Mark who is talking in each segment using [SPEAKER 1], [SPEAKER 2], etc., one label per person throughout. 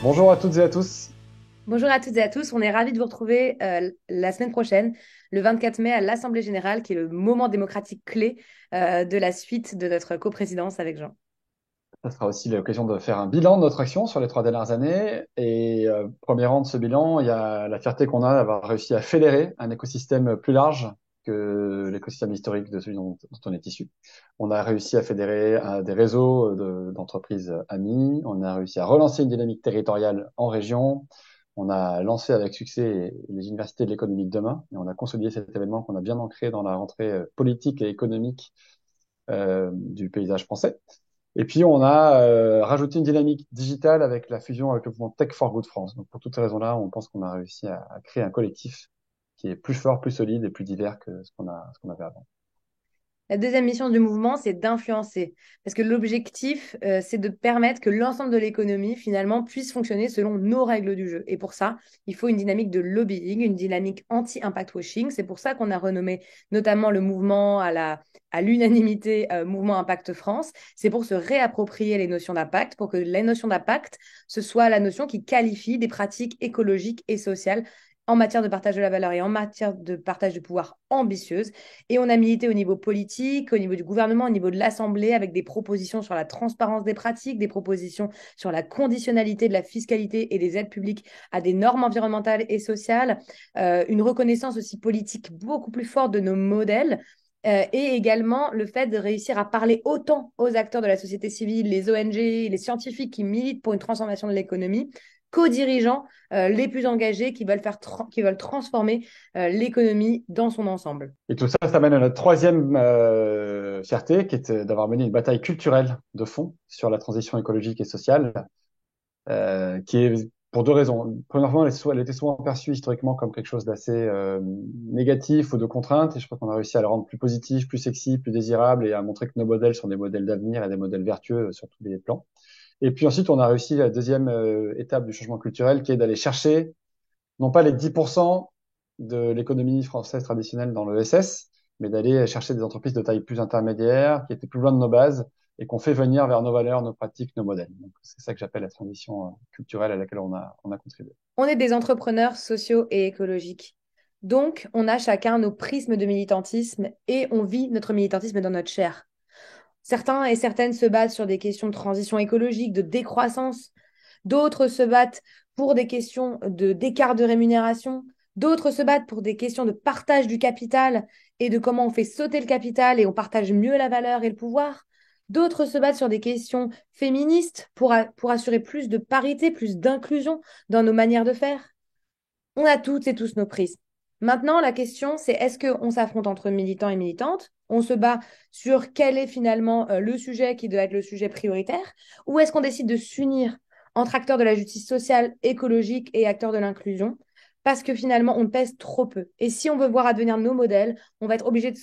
[SPEAKER 1] Bonjour à toutes et à tous.
[SPEAKER 2] Bonjour à toutes et à tous, on est ravis de vous retrouver la semaine prochaine, le 24 mai, à l'Assemblée générale, qui est le moment démocratique clé de la suite de notre coprésidence avec Jean.
[SPEAKER 1] Ça sera aussi l'occasion de faire un bilan de notre action sur les 3 dernières années. Et premier rang de ce bilan, il y a la fierté qu'on a d'avoir réussi à fédérer un écosystème plus large que l'écosystème historique de celui dont on est issu. On a réussi à fédérer des réseaux d'entreprises amies. On a réussi à relancer une dynamique territoriale en région. On a lancé avec succès les universités de l'économie de demain. Et on a consolidé cet événement qu'on a bien ancré dans la rentrée politique et économique du paysage français. Et puis, on a rajouté une dynamique digitale avec la fusion avec le mouvement Tech for Good France. Donc, pour toutes ces raisons-là, on pense qu'on a réussi à créer un collectif qui est plus fort, plus solide et plus divers que ce qu'on avait avant.
[SPEAKER 2] La deuxième mission du mouvement, c'est d'influencer. Parce que l'objectif, c'est de permettre que l'ensemble de l'économie, finalement, puisse fonctionner selon nos règles du jeu. Et pour ça, il faut une dynamique de lobbying, une dynamique anti-impact washing. C'est pour ça qu'on a renommé notamment le mouvement à l'unanimité Mouvement Impact France. C'est pour se réapproprier les notions d'impact, pour que la notion d'impact, ce soit la notion qui qualifie des pratiques écologiques et sociales en matière de partage de la valeur et en matière de partage de pouvoir ambitieuse. Et on a milité au niveau politique, au niveau du gouvernement, au niveau de l'Assemblée, avec des propositions sur la transparence des pratiques, des propositions sur la conditionnalité de la fiscalité et des aides publiques à des normes environnementales et sociales, une reconnaissance aussi politique beaucoup plus forte de nos modèles. Et également le fait de réussir à parler autant aux acteurs de la société civile, les ONG, les scientifiques qui militent pour une transformation de l'économie, qu'aux dirigeants les plus engagés qui veulent transformer l'économie dans son ensemble.
[SPEAKER 1] Et tout ça, ça mène à notre troisième fierté, qui est d'avoir mené une bataille culturelle de fond sur la transition écologique et sociale, qui est pour deux raisons. Premièrement, elle était souvent perçue historiquement comme quelque chose d'assez négatif ou de contrainte, et je crois qu'on a réussi à la rendre plus positive, plus sexy, plus désirable, et à montrer que nos modèles sont des modèles d'avenir et des modèles vertueux sur tous les plans. Et puis ensuite, on a réussi la deuxième étape du changement culturel, qui est d'aller chercher non pas les 10% de l'économie française traditionnelle dans le SS, mais d'aller chercher des entreprises de taille plus intermédiaire, qui étaient plus loin de nos bases et qu'on fait venir vers nos valeurs, nos pratiques, nos modèles. Donc, c'est ça que j'appelle la transition culturelle à laquelle on a contribué.
[SPEAKER 2] On est des entrepreneurs sociaux et écologiques. Donc, on a chacun nos prismes de militantisme et on vit notre militantisme dans notre chair. Certains et certaines se battent sur des questions de transition écologique, de décroissance. D'autres se battent pour des questions d'écart de rémunération. D'autres se battent pour des questions de partage du capital et de comment on fait sauter le capital et on partage mieux la valeur et le pouvoir. D'autres se battent sur des questions féministes pour assurer plus de parité, plus d'inclusion dans nos manières de faire. On a toutes et tous nos prises. Maintenant, la question, c'est est-ce qu'on s'affronte entre militants et militantes? On se bat sur quel est finalement le sujet qui doit être le sujet prioritaire? Ou est-ce qu'on décide de s'unir entre acteurs de la justice sociale, écologique et acteurs de l'inclusion? Parce que finalement, on pèse trop peu. Et si on veut voir advenir nos modèles, on va être obligé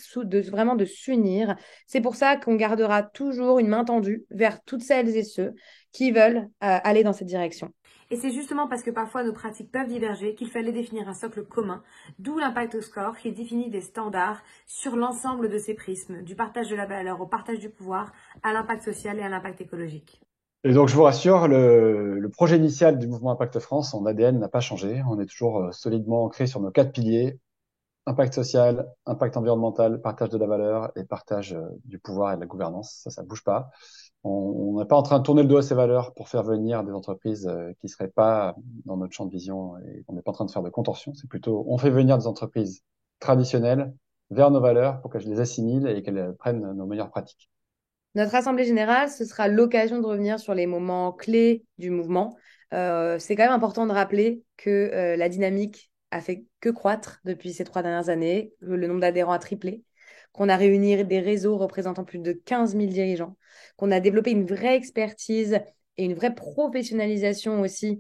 [SPEAKER 2] vraiment de s'unir. C'est pour ça qu'on gardera toujours une main tendue vers toutes celles et ceux qui veulent aller dans cette direction. Et c'est justement parce que parfois nos pratiques peuvent diverger qu'il fallait définir un socle commun, d'où l'impact score qui définit des standards sur l'ensemble de ces prismes, du partage de la valeur au partage du pouvoir, à l'impact social et à l'impact écologique.
[SPEAKER 1] Et donc, je vous rassure, le projet initial du mouvement Impact France, son ADN n'a pas changé. On est toujours solidement ancré sur nos 4 piliers: impact social, impact environnemental, partage de la valeur et partage du pouvoir et de la gouvernance. Ça bouge pas. On n'est pas en train de tourner le dos à ces valeurs pour faire venir des entreprises qui seraient pas dans notre champ de vision, et on n'est pas en train de faire de contorsion. C'est plutôt, on fait venir des entreprises traditionnelles vers nos valeurs pour qu'elles les assimilent et qu'elles prennent nos meilleures pratiques.
[SPEAKER 2] Notre Assemblée générale, ce sera l'occasion de revenir sur les moments clés du mouvement. C'est quand même important de rappeler que la dynamique a fait que croître depuis ces 3 dernières années. Le nombre d'adhérents a triplé, qu'on a réuni des réseaux représentant plus de 15 000 dirigeants, qu'on a développé une vraie expertise et une vraie professionnalisation aussi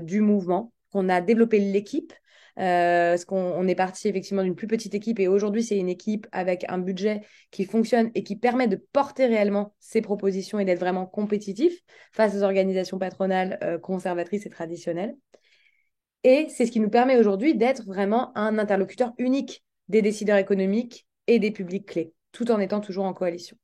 [SPEAKER 2] du mouvement, qu'on a développé l'équipe. Parce qu'on est parti effectivement d'une plus petite équipe et aujourd'hui c'est une équipe avec un budget qui fonctionne et qui permet de porter réellement ses propositions et d'être vraiment compétitif face aux organisations patronales conservatrices et traditionnelles. Et c'est ce qui nous permet aujourd'hui d'être vraiment un interlocuteur unique des décideurs économiques et des publics clés, tout en étant toujours en coalition.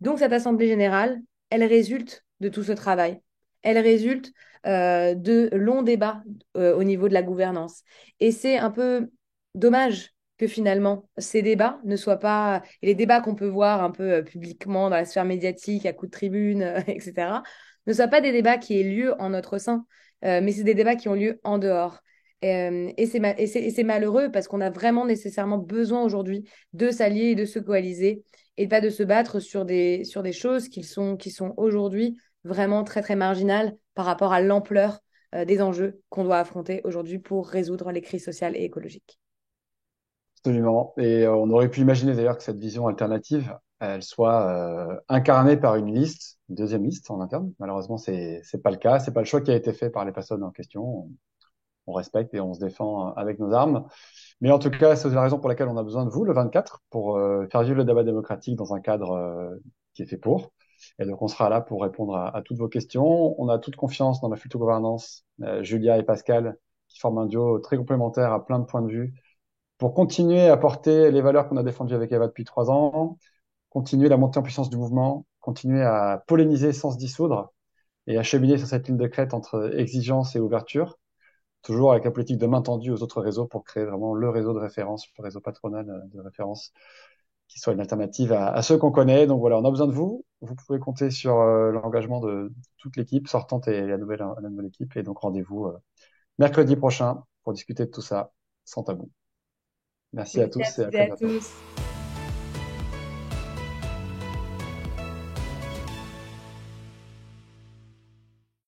[SPEAKER 2] Donc cette Assemblée générale, elle résulte de tout ce travail. elle résulte de longs débats au niveau de la gouvernance. Et c'est un peu dommage que finalement ces débats ne soient pas, et les débats qu'on peut voir un peu publiquement dans la sphère médiatique, à coups de tribune, etc., ne soient pas des débats qui aient lieu en notre sein, mais c'est des débats qui ont lieu en dehors. Et c'est malheureux parce qu'on a vraiment nécessairement besoin aujourd'hui de s'allier et de se coaliser et pas de se battre sur des choses qui sont aujourd'hui vraiment très, très marginales par rapport à l'ampleur des enjeux qu'on doit affronter aujourd'hui pour résoudre les crises sociales et écologiques.
[SPEAKER 1] Absolument. Et on aurait pu imaginer d'ailleurs que cette vision alternative, elle soit incarnée par une liste, une deuxième liste en interne. Malheureusement, c'est pas le cas. C'est pas le choix qui a été fait par les personnes en question. On respecte et on se défend avec nos armes. Mais en tout cas, c'est la raison pour laquelle on a besoin de vous le 24 pour faire vivre le débat démocratique dans un cadre qui est fait pour. Et donc, on sera là pour répondre à toutes vos questions. On a toute confiance dans la future gouvernance, Julia et Pascal, qui forment un duo très complémentaire à plein de points de vue pour continuer à porter les valeurs qu'on a défendues avec Eva depuis 3 ans, continuer la montée en puissance du mouvement, continuer à polémiser sans se dissoudre et à cheminer sur cette ligne de crête entre exigence et ouverture, toujours avec la politique de main tendue aux autres réseaux pour créer vraiment le réseau de référence, le réseau patronal de référence qui soit une alternative à ceux qu'on connaît. Donc voilà, on a besoin de vous. Vous pouvez compter sur l'engagement de toute l'équipe sortante et la nouvelle équipe. Et donc rendez-vous mercredi prochain pour discuter de tout ça sans tabou. Merci à
[SPEAKER 2] Merci à
[SPEAKER 1] tous et à
[SPEAKER 2] toutes et
[SPEAKER 1] très
[SPEAKER 2] à
[SPEAKER 1] bientôt.
[SPEAKER 2] tous.